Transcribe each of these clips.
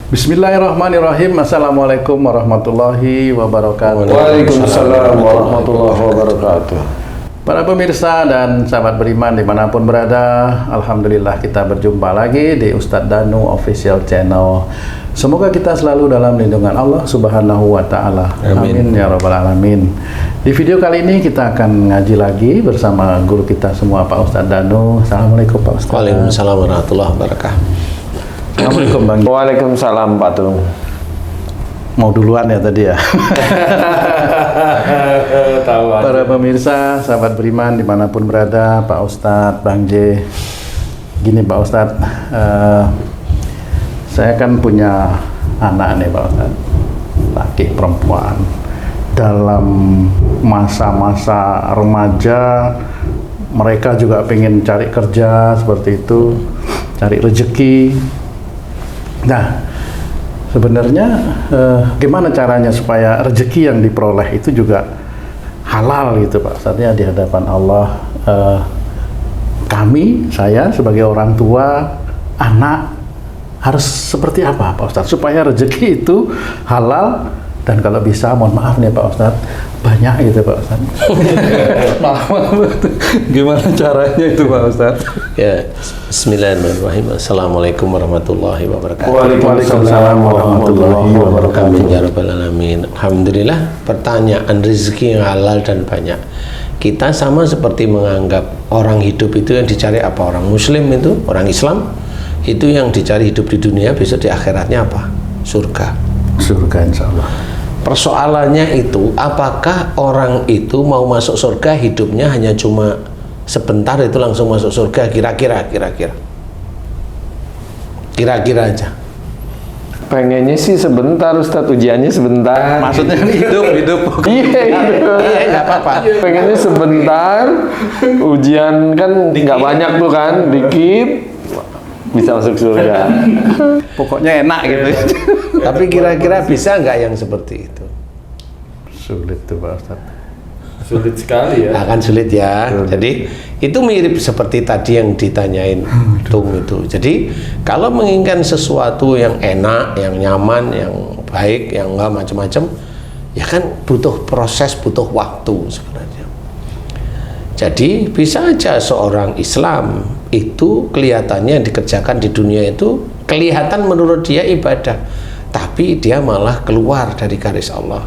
Bismillahirrahmanirrahim. Assalamualaikum warahmatullahi wabarakatuh. Waalaikumsalam warahmatullahi wabarakatuh. Para pemirsa dan sahabat beriman dimanapun berada, Alhamdulillah kita berjumpa lagi di Ustadz Danu Official Channel. Semoga kita selalu dalam lindungan Allah Subhanahu wa Ta'ala. Amin ya Rabbal Alamin. Di video kali ini kita akan ngaji lagi bersama guru kita semua, Pak Ustadz Danu. Assalamualaikum Pak Ustadz. Waalaikumsalam warahmatullahi wabarakatuh. Assalamualaikum Bang. Waalaikumsalam Pak Tung. Mau duluan ya tadi ya. Para pemirsa, sahabat beriman dimanapun berada, Pak Ustadz, Bang J. Gini Pak Ustadz, saya kan punya anak nih Pak Ustadz, laki perempuan. Dalam masa-masa remaja, mereka juga pengen cari kerja seperti itu, cari rezeki. Nah, sebenarnya gimana caranya supaya rezeki yang diperoleh itu juga halal gitu Pak? Saatnya di hadapan Allah, saya sebagai orang tua, anak harus seperti apa Pak Ustadz supaya rezeki itu halal dan kalau bisa, mohon maaf nih Pak Ustadz, banyak gitu Pak Ustadz. Maaf. Gimana caranya itu Pak Ustadz? Ya, Bismillahirrahmanirrahim. Assalamualaikum warahmatullahi wabarakatuh. Waalaikumsalam warahmatullahi wabarakatuh. Amin ya Rabbal Alamin. Alhamdulillah, pertanyaan rezeki yang halal dan banyak. Kita sama seperti menganggap orang hidup itu yang dicari apa? Orang Muslim itu, orang Islam itu yang dicari hidup di dunia, besok di akhiratnya apa? Surga. Surga insya Allah. Persoalannya itu, apakah orang itu mau masuk surga hidupnya hanya cuma sebentar itu langsung masuk surga? Kira-kira aja. Pengennya sih sebentar Ustadz, ujiannya sebentar. Maksudnya hidup. Iya, nggak apa-apa. Pengennya sebentar, ujian kan nggak banyak tuh kan, dikit bisa masuk surga. Pokoknya enak gitu. Tapi kira-kira bisa nggak yang seperti itu? Sulit tuh Pak Ustadz. Sulit sekali ya. Akan sulit ya. Jadi itu mirip seperti tadi yang ditanyain Tung itu. Jadi kalau menginginkan sesuatu yang enak, yang nyaman, yang baik, yang nggak macam-macam, ya kan butuh proses, butuh waktu sebenarnya. Jadi bisa aja seorang Islam itu kelihatannya yang dikerjakan di dunia itu kelihatan menurut dia ibadah, tapi dia malah keluar dari garis Allah,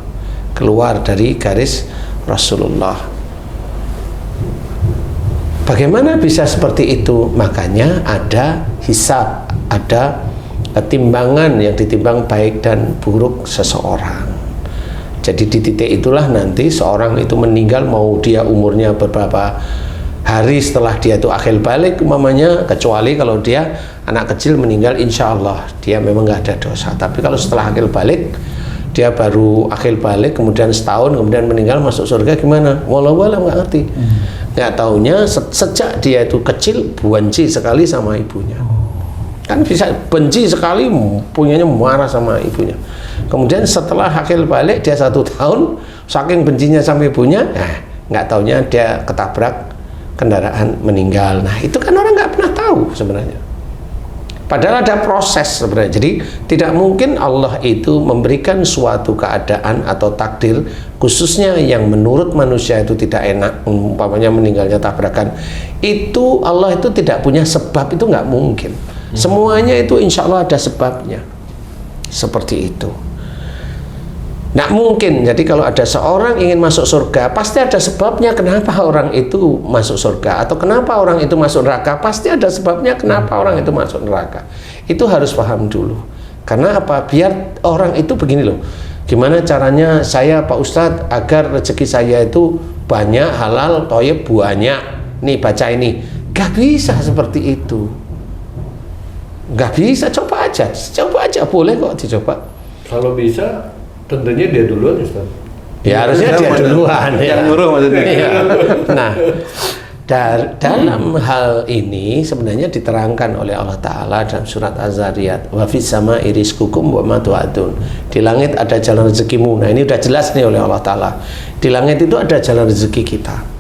keluar dari garis Rasulullah. Bagaimana bisa seperti itu? Makanya ada hisab, ada timbangan yang ditimbang baik dan buruk seseorang. Jadi di titik itulah nanti seorang itu meninggal, mau dia umurnya beberapa hari setelah dia itu akhil balik umpamanya, kecuali kalau dia anak kecil meninggal, insya Allah dia memang nggak ada dosa. Tapi kalau setelah akhil balik, dia baru akhil balik kemudian setahun kemudian meninggal masuk surga, gimana? Wallahu a'lam, nggak ngerti. Nggak taunya sejak dia itu kecil benci sekali sama ibunya. Kan bisa benci sekali, punyanya marah sama ibunya. Kemudian setelah akhil balik dia 1 tahun, saking bencinya sama ibunya, nggak taunya dia ketabrak kendaraan meninggal. Nah itu kan orang nggak pernah tahu sebenarnya. Padahal ada proses sebenarnya. Jadi tidak mungkin Allah itu memberikan suatu keadaan atau takdir khususnya yang menurut manusia itu tidak enak, umpamanya meninggalnya tabrakan. Itu Allah itu tidak punya sebab, itu nggak mungkin. Semuanya itu insya Allah ada sebabnya. Seperti itu. Nggak mungkin. Jadi kalau ada seorang ingin masuk surga, pasti ada sebabnya kenapa orang itu masuk surga, atau kenapa orang itu masuk neraka, pasti ada sebabnya kenapa orang itu masuk neraka. Itu harus paham dulu. Karena apa? Biar orang itu begini loh, gimana caranya saya Pak Ustadz agar rezeki saya itu banyak, halal, thayyib, banyak. Nih baca ini. Gak bisa seperti itu. Gak bisa, coba aja, boleh kok dicoba. Kalau bisa, tentunya dia duluan Ustaz. Ya harusnya dia duluan. Yang nyuruh maksudnya. Ya. Nah, dalam hal ini sebenarnya diterangkan oleh Allah Ta'ala dalam surat Az-Zariyat, wa fis sama'i rizqukum wa ma tu'adun. Di langit ada jalan rezekimu. Nah ini udah jelas nih oleh Allah Ta'ala. Di langit itu ada jalan rezeki kita.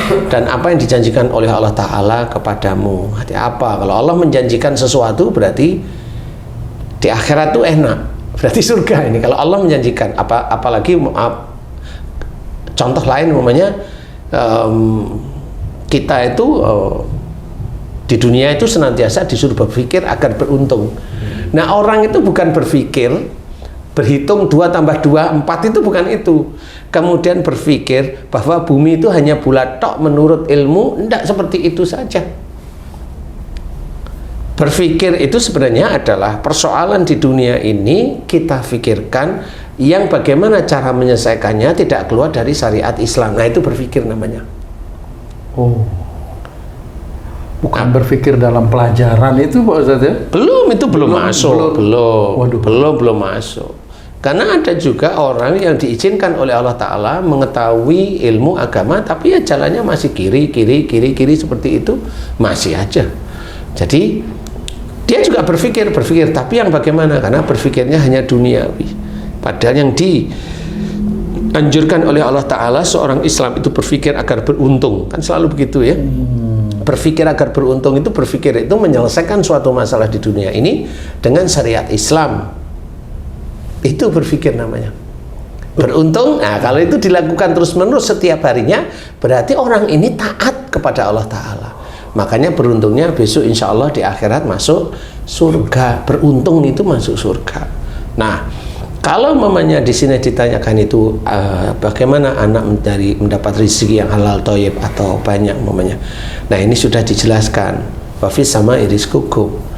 Dan apa yang dijanjikan oleh Allah Ta'ala kepadamu. Artinya apa? Kalau Allah menjanjikan sesuatu berarti di akhirat tuh enak, berarti surga ini. Kalau Allah menjanjikan, apalagi contoh lain umpamanya kita itu di dunia itu senantiasa disuruh berpikir agar beruntung. Nah, orang itu bukan berpikir berhitung 2 tambah 2 4, itu bukan itu. Kemudian berpikir bahwa bumi itu hanya bulat tok menurut ilmu, tidak seperti itu saja. Berpikir itu sebenarnya adalah persoalan di dunia ini kita pikirkan yang bagaimana cara menyelesaikannya tidak keluar dari syariat Islam. Nah, itu berpikir namanya. Oh, bukan berpikir dalam pelajaran itu Pak Ustadz ya? Belum, itu belum masuk. Waduh. Belum masuk. Karena ada juga orang yang diizinkan oleh Allah Ta'ala mengetahui ilmu agama, tapi ya jalannya masih kiri seperti itu, masih aja. Jadi dia juga berpikir, tapi yang bagaimana? Karena berpikirnya hanya duniawi. Padahal yang dianjurkan oleh Allah Ta'ala seorang Islam itu berpikir agar beruntung, kan selalu begitu ya. Berpikir agar beruntung itu berpikir itu menyelesaikan suatu masalah di dunia ini dengan syariat Islam. Itu berpikir namanya. Beruntung, nah kalau itu dilakukan terus-menerus setiap harinya, berarti orang ini taat kepada Allah Ta'ala. Makanya beruntungnya besok insya Allah di akhirat masuk surga. Beruntung itu masuk surga. Nah, kalau mamanya di sini ditanyakan itu bagaimana anak mendapat rezeki yang halal thayyib atau banyak mamanya. Nah, ini sudah dijelaskan. Wa fis sama'i rizqukum.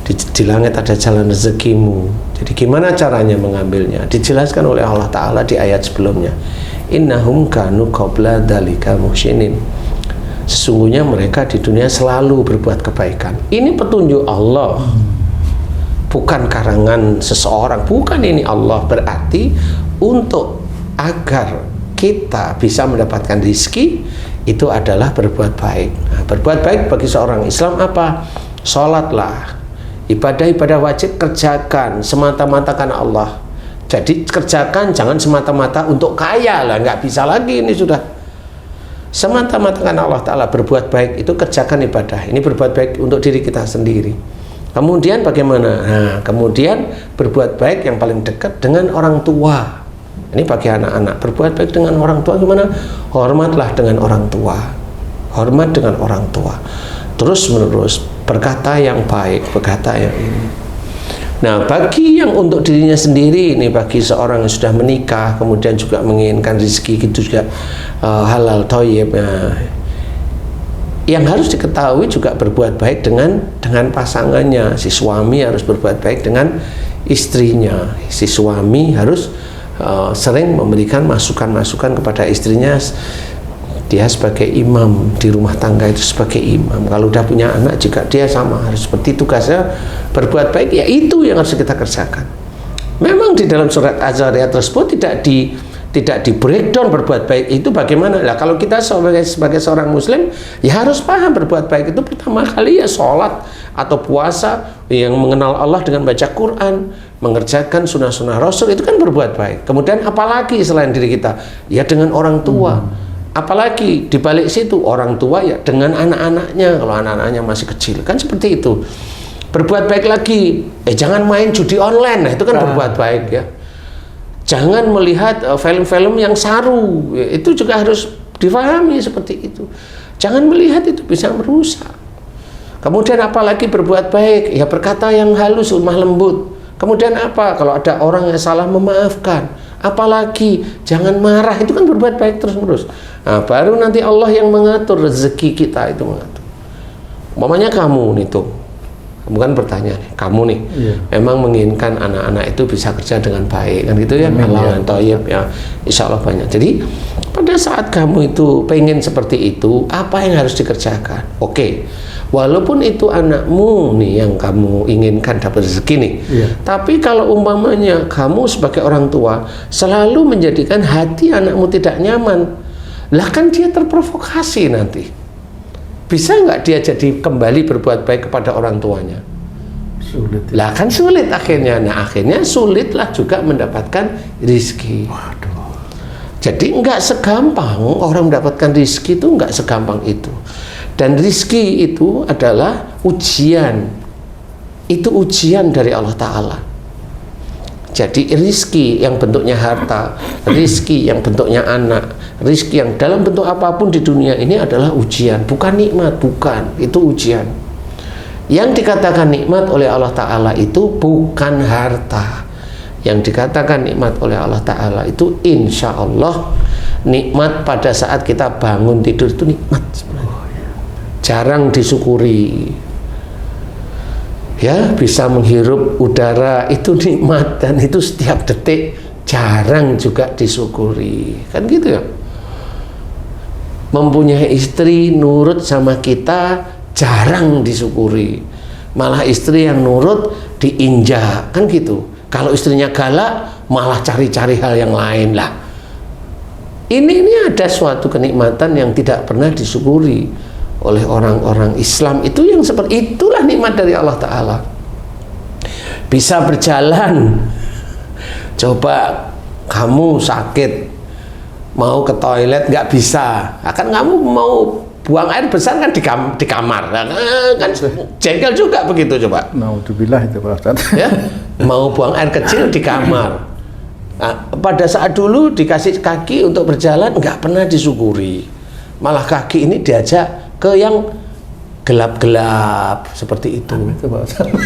Di langit ada jalan rezekimu. Jadi gimana caranya mengambilnya? Dijelaskan oleh Allah Ta'ala di ayat sebelumnya. Innahum kanu qabla dzalika muhsinin. Sesungguhnya mereka di dunia selalu berbuat kebaikan. Ini petunjuk Allah, bukan karangan seseorang, bukan ini Allah. Berarti untuk agar kita bisa mendapatkan rezeki itu adalah berbuat baik. Nah, berbuat baik bagi seorang Islam apa? Sholatlah, ibadah-ibadah wajib kerjakan semata-mata karena Allah. Jadi kerjakan, jangan semata-mata untuk kaya lah, nggak bisa lagi. Ini sudah semata-mata karena Allah Ta'ala. Berbuat baik itu kerjakan ibadah. Ini berbuat baik untuk diri kita sendiri. Kemudian bagaimana? Nah, kemudian berbuat baik yang paling dekat dengan orang tua. Ini bagi anak-anak. Berbuat baik dengan orang tua gimana? Hormatlah dengan orang tua. Hormat dengan orang tua. Terus menerus berkata yang baik, berkata yang ini. Nah, bagi yang untuk dirinya sendiri, ini bagi seorang yang sudah menikah, kemudian juga menginginkan rezeki gitu juga halal thayyib. Nah, yang harus diketahui juga berbuat baik dengan pasangannya. Si suami harus berbuat baik dengan istrinya. Si suami harus sering memberikan masukan-masukan kepada istrinya. Dia sebagai imam di rumah tangga itu sebagai imam. Kalau udah punya anak juga dia sama, harus seperti tugasnya berbuat baik. Ya itu yang harus kita kerjakan. Memang di dalam surat Az-Zariyat tersebut tidak di breakdown berbuat baik itu bagaimana. Nah, kalau kita sebagai seorang muslim ya harus paham berbuat baik itu pertama kali ya sholat atau puasa yang mengenal Allah dengan baca Quran, mengerjakan sunnah-sunnah Rasul, itu kan berbuat baik. Kemudian apalagi selain diri kita? Ya dengan orang tua. Apalagi di balik situ orang tua ya dengan anak-anaknya, kalau anak-anaknya masih kecil kan seperti itu. Berbuat baik lagi, jangan main judi online. Nah, itu kan berbuat baik ya. Jangan melihat film-film yang saru, itu juga harus difahami seperti itu. Jangan melihat itu bisa merusak. Kemudian apalagi berbuat baik, ya berkata yang halus, lemah lembut. Kemudian apa? Kalau ada orang yang salah memaafkan. Apalagi jangan marah, itu kan berbuat baik terus-menerus. Nah, baru nanti Allah yang mengatur rezeki kita itu mengatur. Umpamanya kamu nih tuh, kamu kan bertanya nih, kamu nih memang menginginkan anak-anak itu bisa kerja dengan baik kan gitu ya, halal thayyib ya, insya Allah banyak. Jadi pada saat kamu itu pengen seperti itu, apa yang harus dikerjakan? Oke. Walaupun itu anakmu nih yang kamu inginkan dapat rezeki nih, tapi kalau umpamanya kamu sebagai orang tua selalu menjadikan hati anakmu tidak nyaman, lah kan dia terprovokasi nanti. Bisa nggak dia jadi kembali berbuat baik kepada orang tuanya? Sulit. Lah kan sulit akhirnya. Nah, akhirnya sulitlah juga mendapatkan rezeki. Waduh. Jadi nggak segampang orang mendapatkan rezeki, itu nggak segampang itu. Dan rizki itu adalah ujian. itu ujian dari Allah Ta'ala. Jadi rizki yang bentuknya harta, rizki yang bentuknya anak, rizki yang dalam bentuk apapun di dunia ini adalah ujian, bukan nikmat, bukan, itu ujian. Yang dikatakan nikmat oleh Allah Ta'ala itu bukan harta. Yang dikatakan nikmat oleh Allah Ta'ala itu insya Allah nikmat pada saat kita bangun tidur itu nikmat sebenarnya. Jarang disyukuri. Ya, bisa menghirup udara itu nikmat, dan itu setiap detik jarang juga disyukuri, kan gitu ya. Mempunyai istri nurut sama kita jarang disyukuri, malah istri yang nurut diinjak, kan gitu. Kalau istrinya galak malah cari-cari hal yang lain lah. Ini ada suatu kenikmatan yang tidak pernah disyukuri oleh orang-orang Islam. Itu yang seperti itulah nikmat dari Allah Ta'ala. Bisa berjalan. Coba kamu sakit, mau ke toilet nggak bisa, akan kamu mau buang air besar kan di kamar, kan jengkel juga begitu. Coba Naudzubillah itu Pak Ustaz. ya, mau buang air kecil di kamar. Nah, pada saat dulu dikasih kaki untuk berjalan nggak pernah disyukuri, malah kaki ini diajak ke yang gelap-gelap seperti itu.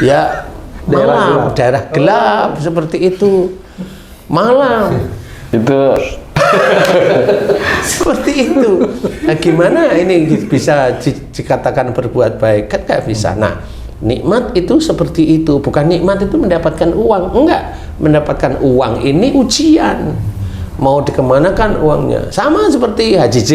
Ya, malam, daerah gelap seperti itu. Malam. Itu Seperti itu. Nah, gimana ini bisa dikatakan berbuat baik? Kan nggak bisa. Nah, nikmat itu seperti itu. Bukan nikmat itu mendapatkan uang. Enggak. Mendapatkan uang ini ujian. Mau dikemanakan uangnya? Sama seperti Haji J.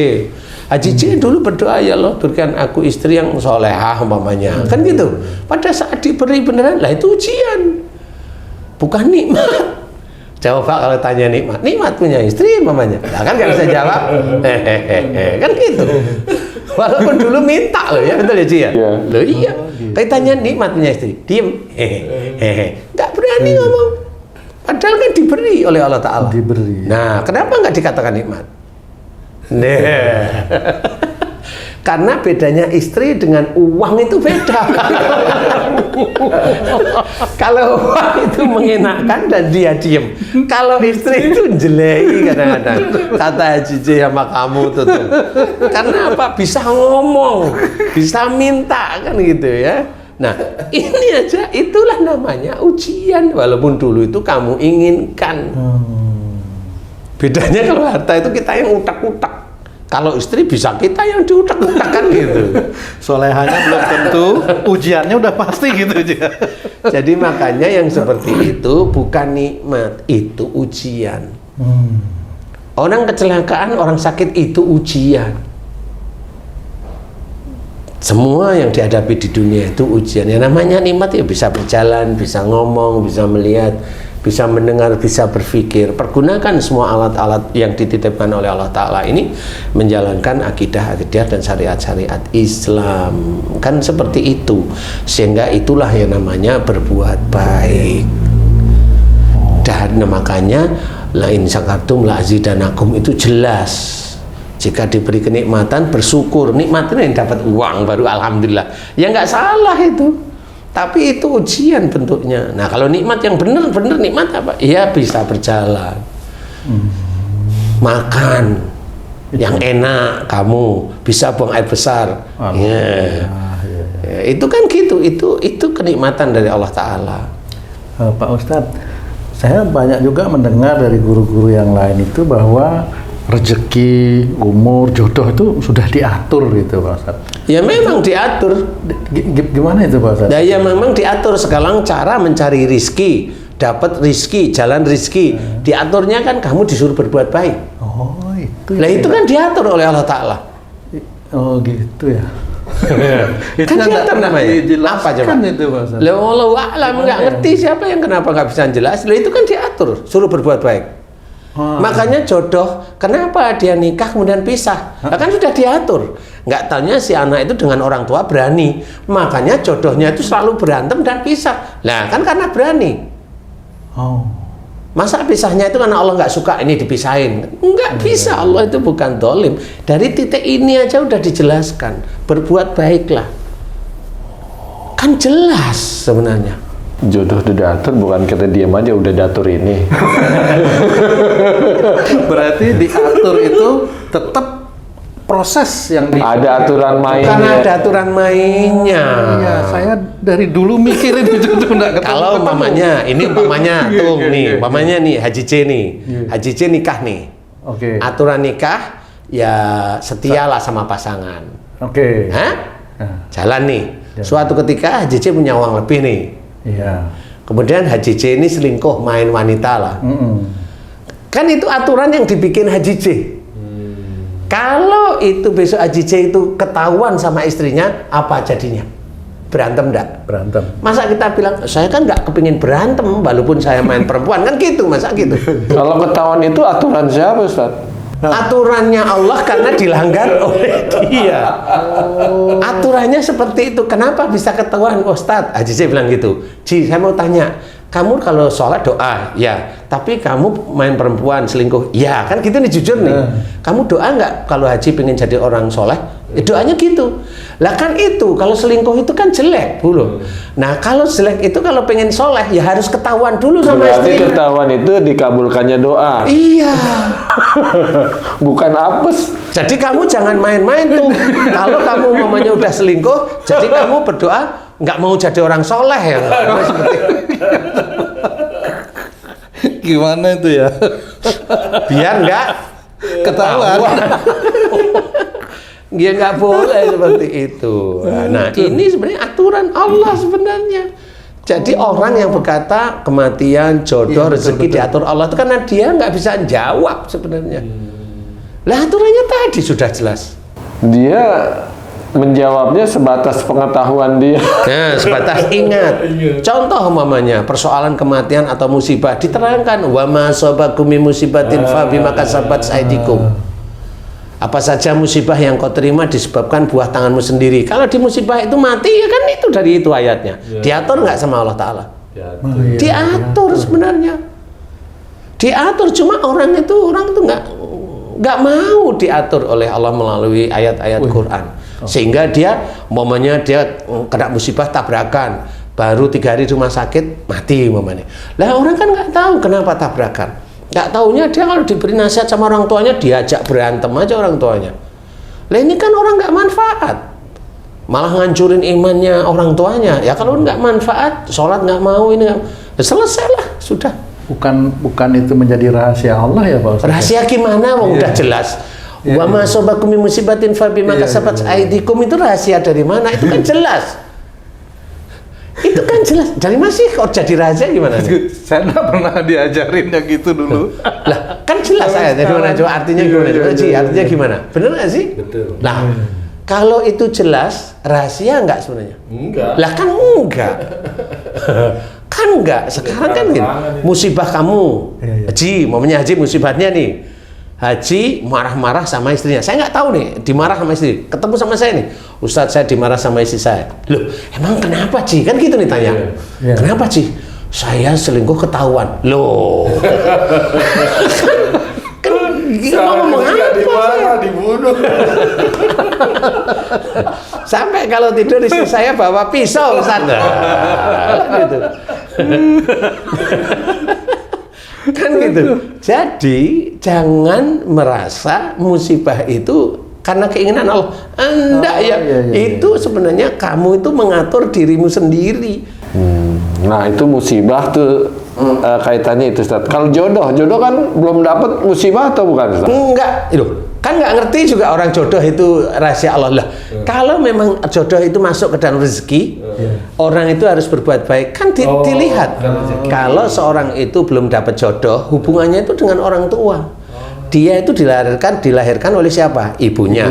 Haji J dulu berdoa, ya Allah berikan aku istri yang solehah umpamanya, kan gitu. Pada saat diberi beneran, lah itu ujian, bukan nikmat. Coba kalau tanya nikmat punya istri umpamanya, lah kan nggak bisa jawab, kan gitu. Walaupun dulu minta loh ya, betul ya Ci ya? Loh iya, kayak tanya nikmat punya istri, diem, nggak berani ngomong. Padahal kan diberi oleh Allah Ta'ala. Diberi. Nah, kenapa nggak dikatakan nikmat? Nah, karena bedanya istri dengan uang itu beda. Kalau uang itu mengenakan dan dia diem. Kalau istri itu jeleki kadang-kadang. Kata Haji J sama kamu tuh. Karena apa? Bisa ngomong, bisa minta kan gitu ya. Nah, ini aja itulah namanya ujian. Walaupun dulu itu kamu inginkan. Bedanya kalau harta itu kita yang utak-utak. Kalau istri bisa kita yang diutak-utakan gitu. Solehanya belum tentu, ujiannya udah pasti gitu. Jadi makanya yang seperti itu bukan nikmat, itu ujian. Orang kecelakaan, orang sakit itu ujian. Semua yang dihadapi di dunia itu ujian. Yang namanya nikmat ya bisa berjalan, bisa ngomong, bisa melihat, bisa mendengar, bisa berpikir. Pergunakan semua alat-alat yang dititipkan oleh Allah Ta'ala ini menjalankan akidah-akidah dan syariat-syariat Islam. Kan seperti itu. Sehingga itulah yang namanya berbuat baik. Dan makanya la in syakartum la azidanakum itu jelas. Jika diberi kenikmatan bersyukur. Nikmatnya yang dapat uang baru alhamdulillah. Ya nggak salah itu. Tapi itu ujian bentuknya. Nah, kalau nikmat yang benar-benar nikmat apa? Ya bisa berjalan, makan yang enak, kamu bisa buang air besar. Ya, itu kan gitu. Itu kenikmatan dari Allah Ta'ala. Pak Ustadz, saya banyak juga mendengar dari guru-guru yang lain itu bahwa rezeki, umur, jodoh itu sudah diatur gitu Pak Ustadz. Ya memang diatur. Gimana itu Pak Ustadz? Ya memang diatur. Sekarang cara mencari rizki, dapat rizki, jalan rizki, diaturnya kan kamu disuruh berbuat baik. Oh itu. Lah itu kan diatur oleh Allah Ta'ala. Oh gitu ya. Kan diatur namanya. Apa coba? Itu Pak Ustadz. Lah wallahu a'lam, nggak ngerti siapa yang kenapa nggak bisa jelas. Lah itu kan diatur, suruh berbuat baik. Makanya jodoh, kenapa dia nikah kemudian pisah? Nah, kan sudah diatur. Nggak tanya si anak itu dengan orang tua berani. Makanya jodohnya itu selalu berantem dan pisah. Nah kan karena berani. Masa pisahnya itu karena Allah nggak suka ini dipisahin? Nggak bisa, Allah itu bukan dolim. Dari titik ini aja udah dijelaskan. Berbuat baiklah. Kan jelas sebenarnya. Jodoh udah diatur, bukan kita diam aja udah diatur ini. Berarti diatur itu tetap proses yang Ada aturan mainnya. Karena ada aturan mainnya. Iya, saya dari dulu mikirin itu tuh nggak ketemu. Kalau umpamanya, ini umpamanya tuh nih, umpamanya nih Haji C nih, Haji C nikah nih. Oke. Aturan nikah ya setialah sama pasangan. Oke. Hah? Ya. Jalan nih. Suatu ketika Haji C punya uang lebih nih. Iya. Kemudian Haji C ini selingkuh main wanita lah. Kan itu aturan yang dibikin Haji C. Kalau itu besok Haji C itu ketahuan sama istrinya, apa jadinya? Berantem enggak? Berantem. Masa kita bilang, saya kan nggak kepingin berantem walaupun saya main perempuan, kan gitu, masa gitu? Kalau ketahuan itu aturan siapa, Ustaz? Aturannya Allah karena dilanggar oleh dia. Aturannya seperti itu. Kenapa bisa ketahuan, Ustadz? Haji C bilang gitu. Ji, saya mau tanya, kamu kalau sholat doa, ya. Tapi kamu main perempuan, selingkuh, ya. Kan gitu nih, jujur nih. Kamu doa nggak kalau Haji pengen jadi orang soleh? Ya, doanya gitu. Lah kan itu, kalau selingkuh itu kan jelek, dulu. Nah, kalau jelek itu kalau pengen soleh, ya harus ketahuan dulu sama Berarti istrinya. ketahuan itu dikabulkannya doa. Iya. Bukan apes. Jadi kamu jangan main-main tuh. Kalau kamu mamanya udah selingkuh, jadi kamu berdoa nggak mau jadi orang soleh ya. Seperti Gimana itu ya? biar nggak Ketahuan. Dia nggak boleh seperti itu. Nah, ini sebenarnya aturan Allah sebenarnya. Jadi orang yang berkata kematian, jodoh, Iya, rezeki betul. diatur Allah itu karena dia nggak bisa jawab sebenarnya. Lah aturannya tadi sudah jelas. Dia menjawabnya sebatas pengetahuan dia. Nah, sebatas ingat. Contoh umpamanya persoalan kematian atau musibah diterangkan wa ma asabakum min musibatin fa bima kasabat aydikum. Apa saja musibah yang kau terima disebabkan buah tanganmu sendiri. Kalau di musibah itu mati ya kan itu dari itu ayatnya. Diatur nggak sama Allah Ta'ala? Diatur sebenarnya. Diatur, cuma orang itu nggak mau diatur oleh Allah melalui ayat-ayat Quran. Sehingga dia momennya dia kena musibah tabrakan, baru 3 hari di rumah sakit mati momennya. Lah orang kan nggak tahu kenapa tabrakan. Nggak taunya dia kalau diberi nasihat sama orang tuanya diajak berantem aja orang tuanya. Lah ini kan orang nggak manfaat, malah ngancurin imannya orang tuanya. Ya kalau nggak manfaat, sholat nggak mau ini ya selesailah sudah. Bukan itu menjadi rahasia Allah ya Pak Ustaz? Rahasia gimana? Wong udah jelas. Wa ma asabakum min musibatin fa bima kasabat aydikum, itu rahasia dari mana? Itu kan jelas. Itu kan jelas. Dari mana sih kok jadi rahasia gimana? Saya nggak pernah diajarin yang gitu dulu. Lah, kan jelas saya. Dari mana coba artinya gimana? Coba Ji, artinya gimana? Bener nggak sih? Betul. Lah, kalau itu jelas, rahasia nggak sebenarnya? Enggak. Lah kan enggak. Kan enggak. Sekarang kan gini, musibah kamu. Haji, momennya Haji musibahnya nih. Haji marah-marah sama istrinya. Saya nggak tahu nih, dimarah sama istri. Ketemu sama saya nih, Ustadz saya dimarah sama istri saya. Loh, emang kenapa Ci? Kan gitu nih tanya. Iya. Kenapa Ci? Saya selingkuh ketahuan. Loh. Kan mau ngomong apa? Dimarah, dibunuh. Sampai kalau tidur istri saya bawa pisau ke sana. Gitu. Kan gitu. Jadi jangan merasa musibah itu karena keinginan Allah. Enggak ya. Itu sebenarnya kamu itu mengatur dirimu sendiri. Nah itu musibah tuh kaitannya itu Ustaz. Kalau jodoh kan belum dapat musibah atau bukan Ustaz? Enggak, itu kan nggak ngerti juga orang jodoh itu rahasia Allah lah. Kalau memang jodoh itu masuk ke dalam rezeki, orang itu harus berbuat baik. Kan dilihat. Kalau seorang itu belum dapat jodoh, hubungannya itu dengan orang tua. Dia itu dilahirkan oleh siapa? Ibunya.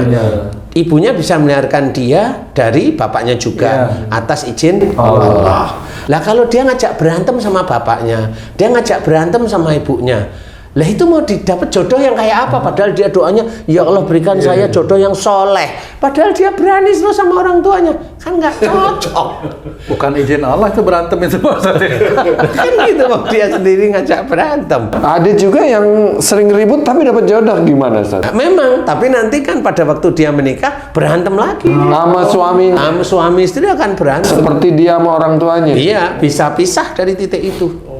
Ibunya bisa melahirkan dia dari bapaknya juga atas izin Allah. Lah kalau dia ngajak berantem sama bapaknya, dia ngajak berantem sama ibunya, Lah itu mau didapat jodoh yang kayak apa? Padahal dia doanya, ya Allah berikan saya jodoh yang soleh. Padahal dia berani terus sama orang tuanya, kan nggak cocok. Bukan izin Allah itu berantem itu Pak Ustadz. Kan gitu, mau dia sendiri ngajak berantem. Ada juga yang sering ribut tapi dapat jodoh, gimana Ustaz? Nah, memang, tapi nanti kan pada waktu dia menikah berantem lagi. Sama suami. Sama suami istri akan berantem. Seperti dia sama orang tuanya. Iya, bisa pisah dari titik itu.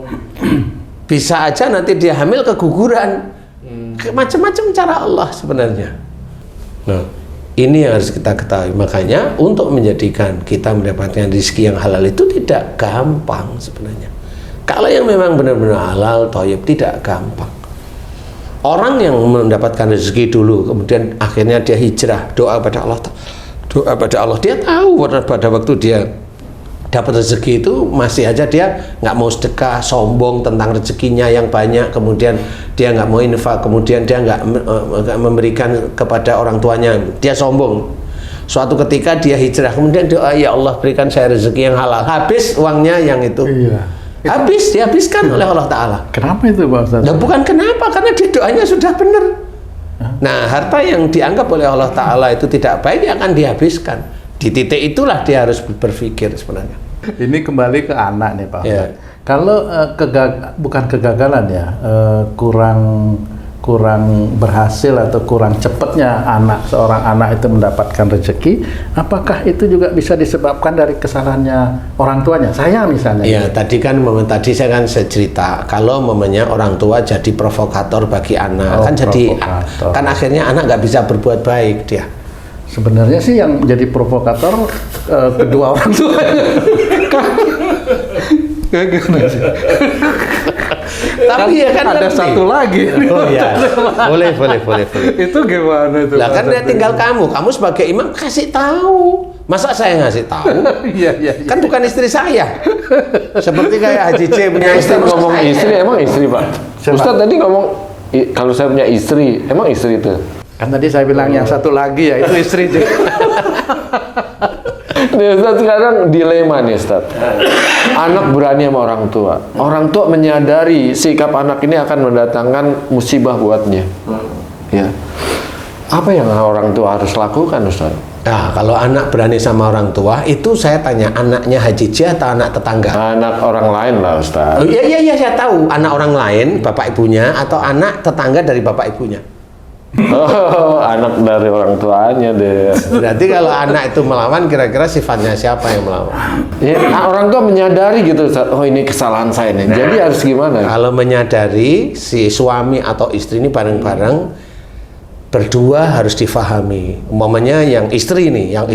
Bisa aja nanti dia hamil keguguran. Macam-macam cara Allah sebenarnya. Nah, ini yang harus kita ketahui. Makanya untuk menjadikan kita mendapatkan rezeki yang halal itu tidak gampang sebenarnya. Kalau yang memang benar-benar halal, thayyib, tidak gampang. Orang yang mendapatkan rezeki dulu, kemudian akhirnya dia hijrah, doa pada Allah. Doa pada Allah. Dia tahu pada waktu dia dapat rezeki itu masih aja dia nggak mau sedekah, sombong tentang rezekinya yang banyak, kemudian dia nggak mau infak, kemudian dia nggak memberikan kepada orang tuanya, dia sombong. Suatu ketika dia hijrah, kemudian doa, ya Allah berikan saya rezeki yang halal, habis uangnya yang itu. Iya. Habis, dihabiskan oleh Allah Ta'ala. Kenapa itu Pak Ustadz? Nah, bukan kenapa, karena dia doanya sudah benar. Nah, harta yang dianggap oleh Allah Ta'ala itu tidak baik akan dihabiskan. Di titik itulah dia harus berpikir sebenarnya. Ini kembali ke anak nih Pak Ya. Ustadz. Kalau bukan kegagalan ya, kurang berhasil atau kurang cepatnya seorang anak itu mendapatkan rezeki, apakah itu juga bisa disebabkan dari kesalahannya orang tuanya? Saya misalnya. Ya, tadi saya cerita kalau momennya orang tua jadi provokator bagi anak, kan jadi provokator. kan akhirnya anak nggak bisa berbuat baik dia. Sebenarnya sih yang jadi provokator kedua orang tua. Tapi ya kan ada lebih. satu lagi. Oh iya. Boleh. Itu gimana itu? Lah kan dia tinggal kamu sebagai imam kasih tahu. Masa saya ngasih tahu? Iya. Kan bukan istri saya. Seperti kayak Haji C punya istri. Ustaz ngomong saya. istri, emang istri Pak? Ustaz tadi ngomong kalau saya punya istri, emang istri itu? Kan tadi saya bilang yang satu lagi ya itu istri juga. Nih Ustaz, sekarang dilema nih Ustaz. Anak berani sama orang tua. Orang tua menyadari sikap anak ini akan mendatangkan musibah buatnya. Ya. Apa yang orang tua harus lakukan Ustaz? Nah, kalau anak berani sama orang tua, itu saya tanya anaknya Haji J atau anak tetangga? Anak orang lain lah Ustaz. Oh, iya saya tahu anak orang lain, bapak ibunya atau anak tetangga dari bapak ibunya. Oh, anak dari orang tuanya deh. Berarti kalau anak itu melawan, kira-kira sifatnya siapa yang melawan? Ya, orang tua menyadari gitu, Ustaz. Oh ini kesalahan saya nih. Jadi harus gimana? Kalau menyadari si suami atau istri ini bareng-bareng berdua harus difahami. Umpamanya yang istri nih, yang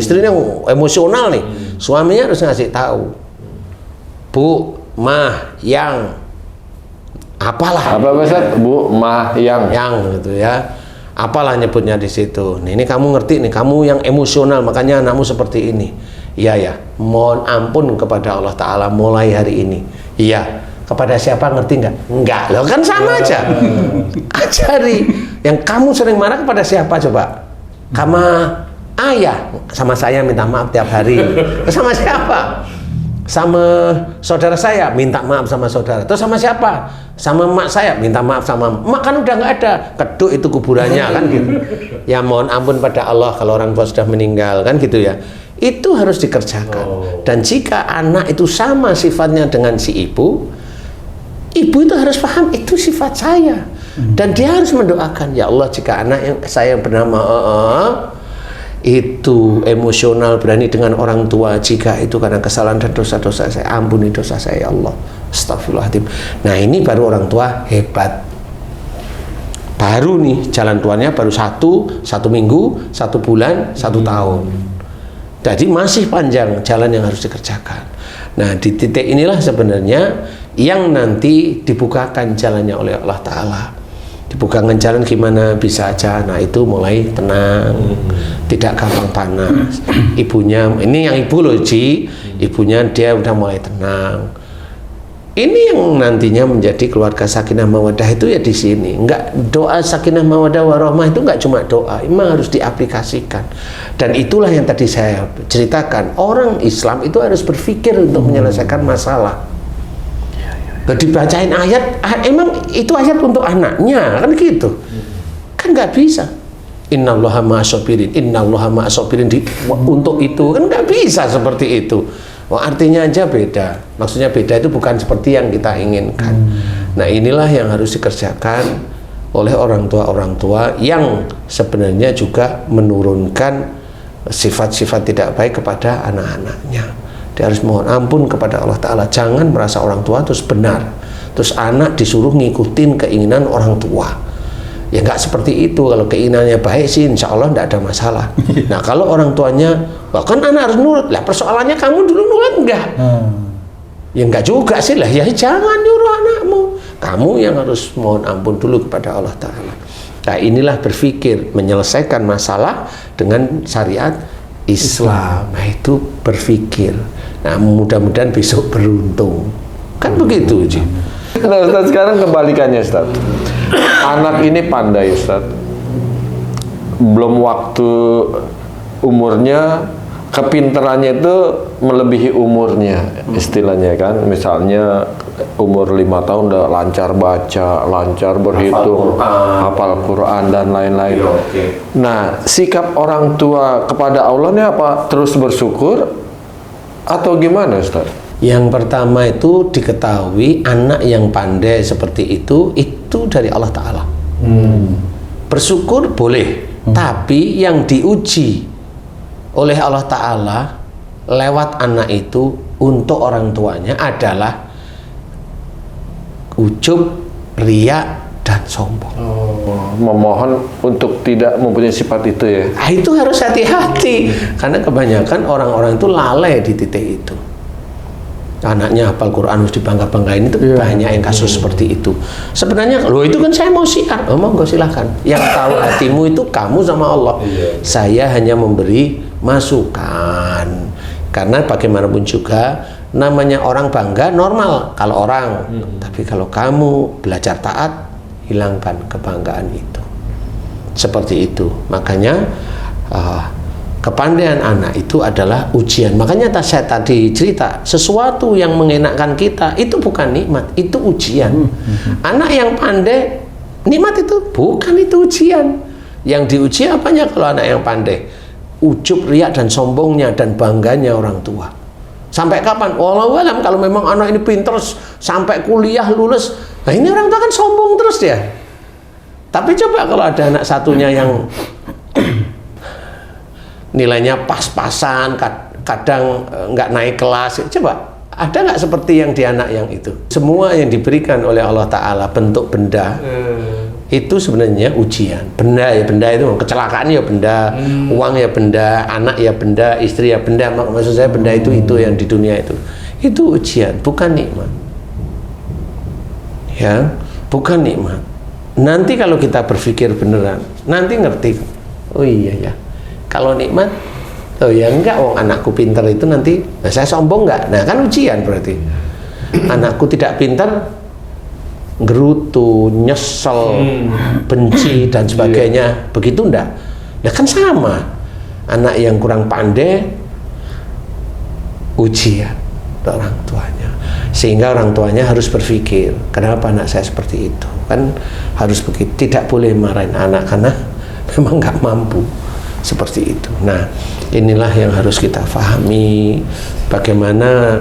emosional nih, suaminya harus ngasih tahu. Bu, mah, yang apalah. Apa Ustaz? Bu, mah, yang gitu ya. Apalah nyebutnya di situ. Nih, ini kamu ngerti nih, kamu yang emosional, makanya anakmu seperti ini. Iya ya, mohon ampun kepada Allah Ta'ala mulai hari ini. Iya, kepada siapa ngerti nggak? Enggak, loh kan sama aja. Ajari, yang kamu sering marah kepada siapa coba? Sama ayah, sama saya minta maaf tiap hari. Sama siapa? Sama saudara saya minta maaf sama saudara. Terus sama siapa? Sama emak saya minta maaf sama emak, kan udah nggak ada, keduk itu kuburannya kan gitu. Ya mohon ampun pada Allah kalau orang tua sudah meninggal kan gitu ya. Itu harus dikerjakan. Dan jika anak itu sama sifatnya dengan si ibu itu harus paham itu sifat saya. Dan dia harus mendoakan, ya Allah jika anak yang saya bernama itu emosional berani dengan orang tua, jika itu karena kesalahan dan dosa-dosa saya, ampuni dosa saya ya Allah, astagfirullahaladzim. Nah ini baru orang tua hebat, baru nih jalan tuanya baru satu minggu, 1 bulan, 1 tahun. Jadi masih panjang jalan yang harus dikerjakan. Nah di titik inilah sebenarnya yang nanti dibukakan jalannya oleh Allah Ta'ala. Dibukakan jalan gimana bisa aja, nah itu mulai tenang, tidak gampang panas. Ibunya, ini yang ibu loh Ji, ibunya dia udah mulai tenang. Ini yang nantinya menjadi keluarga sakinah mawaddah itu ya di sini. Enggak, doa sakinah mawaddah warahmah itu enggak cuma doa, memang harus diaplikasikan. Dan itulah yang tadi saya ceritakan, orang Islam itu harus berpikir untuk menyelesaikan masalah. dibacain ayat, emang itu ayat untuk anaknya kan gitu, kan nggak bisa. Innallaha ma'asobirin, innallaha ma'asobirin untuk itu kan nggak bisa seperti itu. Wah, artinya aja beda. Maksudnya beda itu bukan seperti yang kita inginkan. Nah, inilah yang harus dikerjakan oleh orang tua yang sebenarnya juga menurunkan sifat-sifat tidak baik kepada anak-anaknya. Dia harus mohon ampun kepada Allah Ta'ala. Jangan merasa orang tua terus benar, terus anak disuruh ngikutin keinginan orang tua. Ya nggak seperti itu. Kalau keinginannya baik sih insya Allah nggak ada masalah. Nah, kalau orang tuanya bahkan anak harus nurut, lah persoalannya kamu dulu nurut enggak? Ya enggak juga sih lah, ya jangan nyuruh anakmu. Kamu yang harus mohon ampun dulu kepada Allah Ta'ala. Nah, inilah berpikir menyelesaikan masalah dengan syariat Islam. Nah, itu berpikir. Nah, mudah-mudahan besok beruntung. Kan begitu, Ji. Nah, Ustaz, sekarang kebalikannya, Ustaz. Anak ini pandai, Ustaz. Belum waktu umurnya, kepintarannya itu melebihi umurnya, istilahnya kan. Misalnya umur 5 tahun udah lancar baca, lancar berhitung, hafal Quran dan lain-lain. Nah, sikap orang tua kepada Allah ini apa? Terus bersyukur atau gimana, Ustaz? Yang pertama itu diketahui anak yang pandai seperti itu dari Allah Ta'ala. Bersyukur boleh, tapi yang diuji oleh Allah Ta'ala lewat anak itu untuk orang tuanya adalah ujub, riya, dan sombong. Memohon untuk tidak mempunyai sifat itu ya. Nah, itu harus hati-hati karena kebanyakan orang-orang itu lalai di titik itu. Anaknya hafal Quran harus dibangga-banggain, itu banyak yang kasus seperti itu. Sebenarnya loh itu kan saya mau syiar, monggo silahkan. Yang tahu hatimu itu kamu sama Allah. Saya hanya memberi masukan. Karena bagaimanapun juga namanya orang bangga normal kalau orang, tapi kalau kamu belajar taat, hilangkan kebanggaan itu. Seperti itu. Makanya kepandaian anak itu adalah ujian. Makanya saya tadi cerita, sesuatu yang mengenakkan kita itu bukan nikmat, itu ujian. Anak yang pandai, nikmat itu bukan, itu ujian. Yang diuji apanya kalau anak yang pandai? Ujub, riak, dan sombongnya dan bangganya orang tua. Sampai kapan? Wallahu alam, kalau memang anak ini pinter sampai kuliah lulus, nah ini orang tua kan sombong terus ya. Tapi coba kalau ada anak satunya yang nilainya pas-pasan, kadang nggak naik kelas, coba ada nggak seperti yang di anak yang itu? Semua yang diberikan oleh Allah Ta'ala bentuk benda itu sebenarnya ujian. Benda ya benda, itu kecelakaan ya benda, uang ya benda, anak ya benda, istri ya benda. Maksud saya benda itu yang di dunia itu ujian, bukan nikmat. Ya, bukan nikmat. Nanti kalau kita berpikir beneran, nanti ngerti. Oh iya ya, kalau nikmat, oh ya enggak, anakku pintar itu nanti, nah saya sombong enggak? Nah kan ujian berarti. Anakku tidak pintar, gerutu, nyesel, benci dan sebagainya, begitu enggak? Nah kan sama. Anak yang kurang pandai, ujian orang tuanya. Sehingga orang tuanya harus berpikir, kenapa anak saya seperti itu? Kan harus begitu, tidak boleh marahin anak karena memang nggak mampu. Seperti itu. Nah, inilah yang harus kita pahami, bagaimana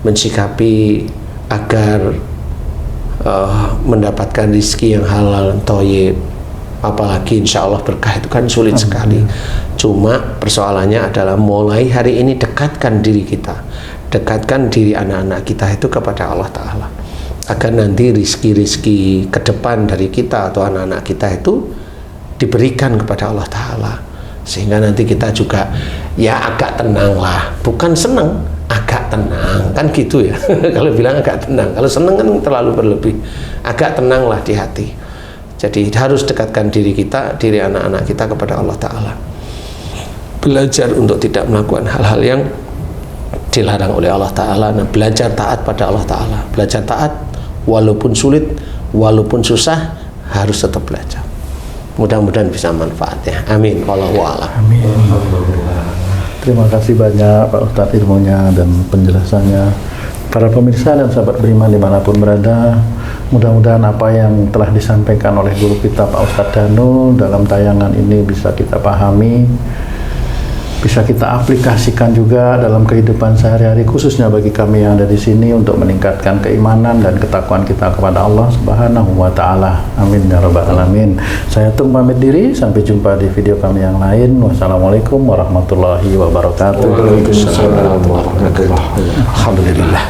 mensikapi agar mendapatkan rezeki yang halal, thayyib, apalagi insya Allah berkah, itu kan sulit sekali. Cuma persoalannya adalah mulai hari ini dekatkan diri kita, dekatkan diri anak-anak kita itu kepada Allah Ta'ala, agar nanti rezeki-rezeki ke depan dari kita atau anak-anak kita itu diberikan kepada Allah Ta'ala, sehingga nanti kita juga ya agak tenang lah, bukan seneng, agak tenang, kan gitu ya. Kalau bilang agak tenang, kalau seneng kan terlalu berlebih. Agak tenang lah di hati. Jadi harus dekatkan diri kita, diri anak-anak kita kepada Allah Ta'ala. Belajar untuk tidak melakukan hal-hal yang dilarang oleh Allah Ta'ala. Nah, belajar taat pada Allah Ta'ala. Belajar taat walaupun sulit, walaupun susah, harus tetap belajar. Mudah-mudahan bisa manfaatnya. Amin. Wallahu a'lam. Amin. Terima kasih banyak Pak Ustadz ilmunya dan penjelasannya. Para pemirsa dan sahabat beriman dimanapun berada, mudah-mudahan apa yang telah disampaikan oleh guru kita Pak Ustadz Danu dalam tayangan ini bisa kita pahami, bisa kita aplikasikan juga dalam kehidupan sehari-hari, khususnya bagi kami yang ada di sini untuk meningkatkan keimanan dan ketakwaan kita kepada Allah Subhanahu wa Ta'ala. Amin ya Rabbal Alamin. Saya Tung pamit diri, sampai jumpa di video kami yang lain. Wassalamualaikum warahmatullahi wabarakatuh. Waalaikumsalam warahmatullahi wabarakatuh. Alhamdulillah.